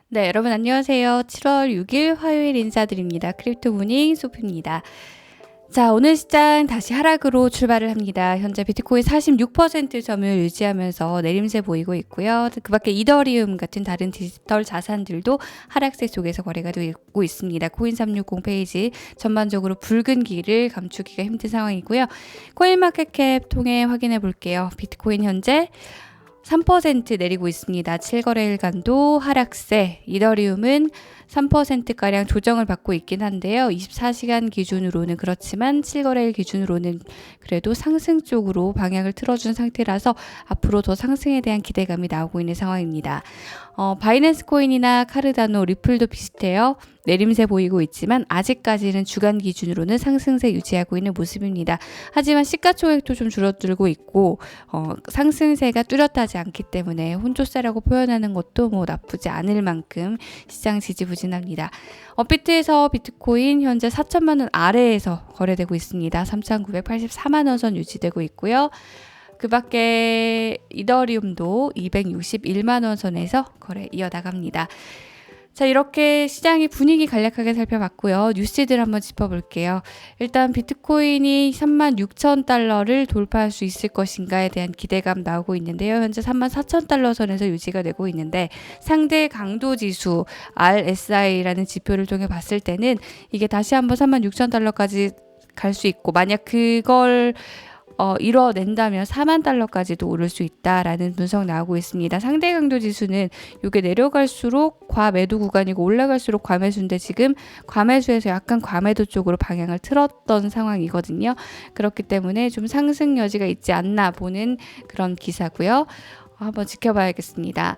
네, 여러분 안녕하세요. 7월 6일 화요일 인사드립니다. 크립토 모닝 소프입니다. 자, 오늘 시장 다시 하락으로 출발을 합니다. 현재 비트코인 46% 점유율 유지하면서 내림세 보이고 있고요. 그 밖에 이더리움 같은 다른 디지털 자산들도 하락세 속에서 거래가 되고 있습니다. 코인360 페이지 전반적으로 붉은 길을 감추기가 힘든 상황이고요. 코인마켓캡 통해 확인해 볼게요. 비트코인 현재 3% 내리고 있습니다. 7거래일간도 하락세, 이더리움은 3%가량 조정을 받고 있긴 한데요. 24시간 기준으로는 그렇지만 7거래일 기준으로는 그래도 상승 쪽으로 방향을 틀어준 상태라서 앞으로 더 상승에 대한 기대감이 나오고 있는 상황입니다. 바이낸스 코인이나 카르다노, 리플도 비슷해요. 내림세 보이고 있지만 아직까지는 주간 기준으로는 상승세 유지하고 있는 모습입니다. 하지만 시가총액도 좀 줄어들고 있고 상승세가 뚜렷하지 않기 때문에 혼조세라고 표현하는 것도 뭐 나쁘지 않을 만큼 시장 지지부진합니다. 업비트에서 비트코인 현재 4천만 원 아래에서 거래되고 있습니다. 3,984만 원 선 유지되고 있고요. 그 밖에 이더리움도 261만 원 선에서 거래 이어나갑니다. 자, 이렇게 시장의 분위기 간략하게 살펴봤고요. 뉴스들 한번 짚어볼게요. 일단 비트코인이 36,000달러를 돌파할 수 있을 것인가에 대한 기대감 나오고 있는데요. 현재 34,000달러 선에서 유지가 되고 있는데 상대 강도 지수 RSI라는 지표를 통해 봤을 때는 이게 다시 한번 36,000달러까지 갈 수 있고 만약 그걸 이뤄낸다면 4만 달러까지도 오를 수 있다라는 분석 나오고 있습니다. 상대 강도 지수는 이게 내려갈수록 과매도 구간이고 올라갈수록 과매수인데 지금 과매수에서 약간 과매도 쪽으로 방향을 틀었던 상황이거든요. 그렇기 때문에 좀 상승 여지가 있지 않나 보는 그런 기사고요. 한번 지켜봐야겠습니다.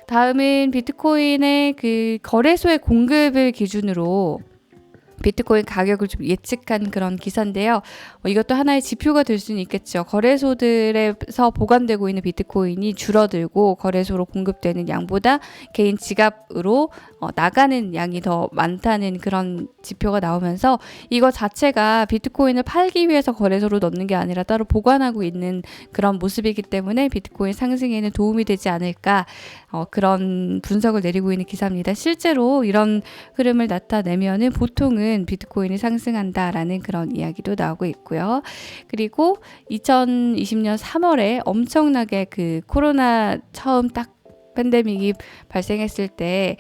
다음은 비트코인의 그 거래소의 공급을 기준으로 비트코인 가격을 좀 예측한 그런 기사인데요. 이것도 하나의 지표가 될 수는 있겠죠. 거래소들에서 보관되고 있는 비트코인이 줄어들고 거래소로 공급되는 양보다 개인 지갑으로 나가는 양이 더 많다는 그런 지표가 나오면서 이거 자체가 비트코인을 팔기 위해서 거래소로 넣는 게 아니라 따로 보관하고 있는 그런 모습이기 때문에 비트코인 상승에는 도움이 되지 않을까 그런 분석을 내리고 있는 기사입니다. 실제로 이런 흐름을 나타내면은 보통은 비트코인이 상승한다라는 그런 이야기도 나오고 있고요. 그리고 2020년 3월에 엄청나게 그 코로나 처음 딱 팬데믹이 발생했을 때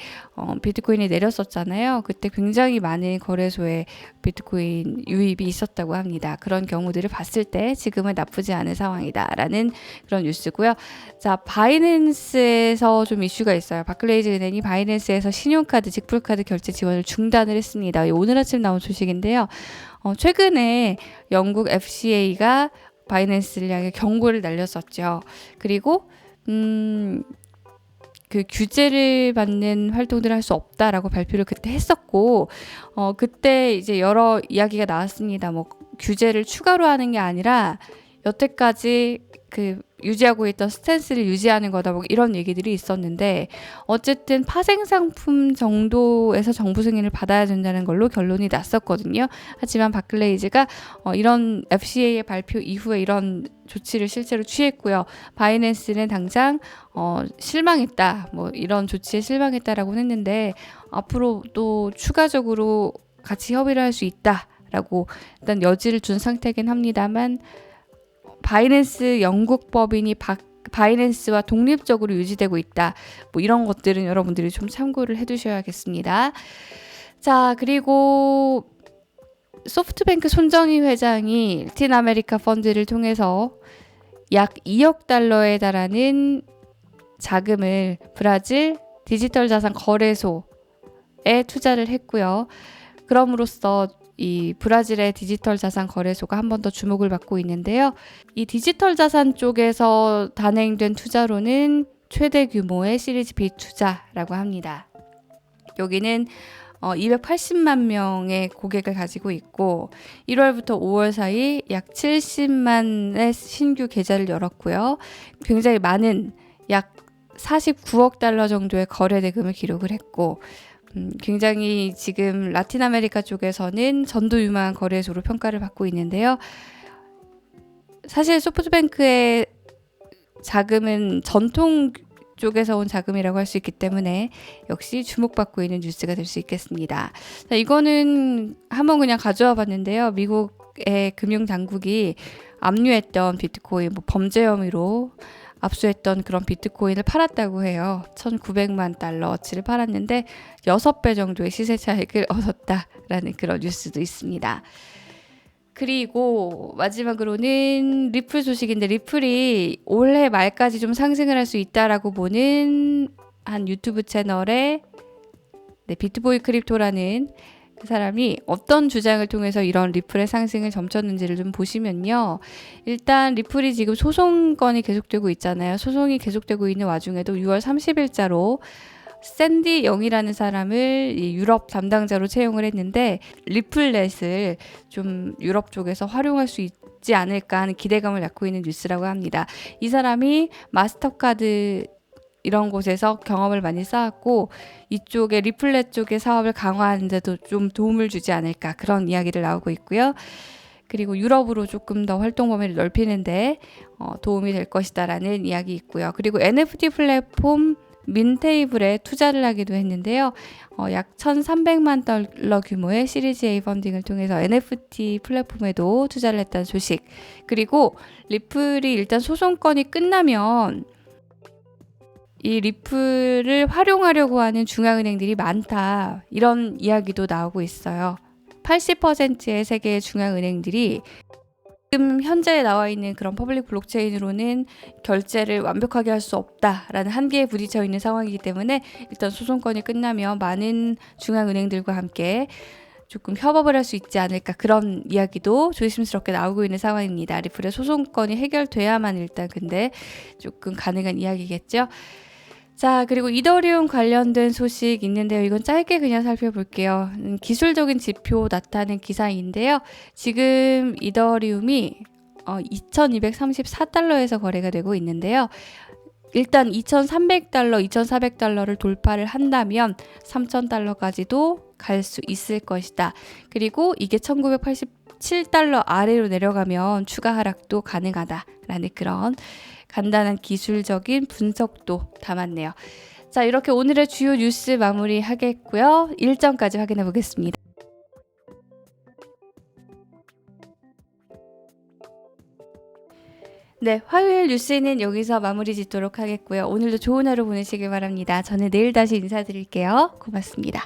비트코인이 내렸었잖아요. 그때 굉장히 많은 거래소에 비트코인 유입이 있었다고 합니다. 그런 경우들을 봤을 때 지금은 나쁘지 않은 상황이다라는 그런 뉴스고요. 자, 바이낸스에서 좀 이슈가 있어요. 바클레이즈 은행이 바이낸스에서 신용카드, 직불카드 결제 지원을 중단을 했습니다. 오늘 아침 나온 소식인데요. 최근에 영국 FCA가 바이낸스를 향해 경고를 날렸었죠. 그리고 그 규제를 받는 활동들을 할 수 없다라고 발표를 그때 했었고, 그때 이제 여러 이야기가 나왔습니다. 뭐 규제를 추가로 하는 게 아니라 여태까지 그 유지하고 있던 스탠스를 유지하는 거다 뭐 이런 얘기들이 있었는데 어쨌든 파생 상품 정도에서 정부 승인을 받아야 된다는 걸로 결론이 났었거든요. 하지만 바클레이즈가 이런 FCA의 발표 이후에 이런 조치를 실제로 취했고요. 바이낸스는 당장 실망했다 뭐 이런 조치에 실망했다라고 했는데 앞으로 또 추가적으로 같이 협의를 할 수 있다라고 일단 여지를 준 상태긴 합니다만 바이낸스 영국 법인이 바이낸스와 독립적으로 유지되고 있다. 뭐 이런 것들은 여러분들이 좀 참고를 해두셔야겠습니다. 자, 그리고 소프트뱅크 손정희 회장이 라틴 아메리카 펀드를 통해서 약 2억 달러에 달하는 자금을 브라질 디지털 자산 거래소에 투자를 했고요. 그럼으로써 이 브라질의 디지털 자산 거래소가 한 번 더 주목을 받고 있는데요. 이 디지털 자산 쪽에서 단행된 투자로는 최대 규모의 시리즈 B 투자라고 합니다. 여기는 280만 명의 고객을 가지고 있고 1월부터 5월 사이 약 70만의 신규 계좌를 열었고요. 굉장히 많은 약 49억 달러 정도의 거래 대금을 기록을 했고 굉장히 지금 라틴 아메리카 쪽에서는 전도유망한 거래소로 평가를 받고 있는데요. 사실 소프트뱅크의 자금은 전통 쪽에서 온 자금이라고 할 수 있기 때문에 역시 주목받고 있는 뉴스가 될 수 있겠습니다. 자, 이거는 한번 그냥 가져와 봤는데요. 미국의 금융당국이 압류했던 비트코인 범죄 혐의로 압수했던 그런 비트코인을 팔았다고 해요. 1,900만 달러어치를 팔았는데 6배 정도의 시세 차익을 얻었다라는 그런 뉴스도 있습니다. 그리고 마지막으로는 리플 소식인데, 리플이 올해 말까지 좀 상승을 할 수 있다라고 보는 한 유튜브 채널에 비트보이 크립토라는 그 사람이 어떤 주장을 통해서 이런 리플의 상승을 점쳤는지를 좀 보시면요. 일단 리플이 지금 소송건이 계속되고 있잖아요. 소송이 계속되고 있는 와중에도 6월 30일자로 샌디 영이라는 사람을 유럽 담당자로 채용을 했는데, 리플렛을 좀 유럽 쪽에서 활용할 수 있지 않을까 하는 기대감을 낳고 있는 뉴스라고 합니다. 이 사람이 마스터카드 이런 곳에서 경험을 많이 쌓았고, 이쪽에 리플렛 쪽의 사업을 강화하는 데도 좀 도움을 주지 않을까, 그런 이야기를 나오고 있고요. 그리고 유럽으로 조금 더 활동 범위를 넓히는데 도움이 될 것이다라는 이야기 있고요. 그리고 NFT 플랫폼 민테이블에 투자를 하기도 했는데요. 약 1,300만 달러 규모의 시리즈 A 펀딩을 통해서 NFT 플랫폼에도 투자를 했다는 소식. 그리고 리플이 일단 소송건이 끝나면 이 리플을 활용하려고 하는 중앙은행들이 많다, 이런 이야기도 나오고 있어요. 80%의 세계의 중앙은행들이 지금 현재 나와 있는 그런 퍼블릭 블록체인으로는 결제를 완벽하게 할 수 없다라는 한계에 부딪혀 있는 상황이기 때문에, 일단 소송건이 끝나면 많은 중앙은행들과 함께 조금 협업을 할 수 있지 않을까, 그런 이야기도 조심스럽게 나오고 있는 상황입니다. 리플의 소송건이 해결돼야만 일단 근데 조금 가능한 이야기겠죠. 자, 그리고 이더리움 관련된 소식 있는데요. 이건 짧게 그냥 살펴볼게요. 기술적인 지표 나타낸 기사인데요. 지금 이더리움이 2234달러에서 거래가 되고 있는데요. 일단 2300달러, 2400달러를 돌파를 한다면 3000달러까지도 갈 수 있을 것이다. 그리고 이게 1987달러 아래로 내려가면 추가 하락도 가능하다라는 그런 간단한 기술적인 분석도 담았네요. 자, 이렇게 오늘의 주요 뉴스 마무리하겠고요. 일정까지 확인해 보겠습니다. 네, 화요일 뉴스는 여기서 마무리 짓도록 하겠고요. 오늘도 좋은 하루 보내시길 바랍니다. 저는 내일 다시 인사드릴게요. 고맙습니다.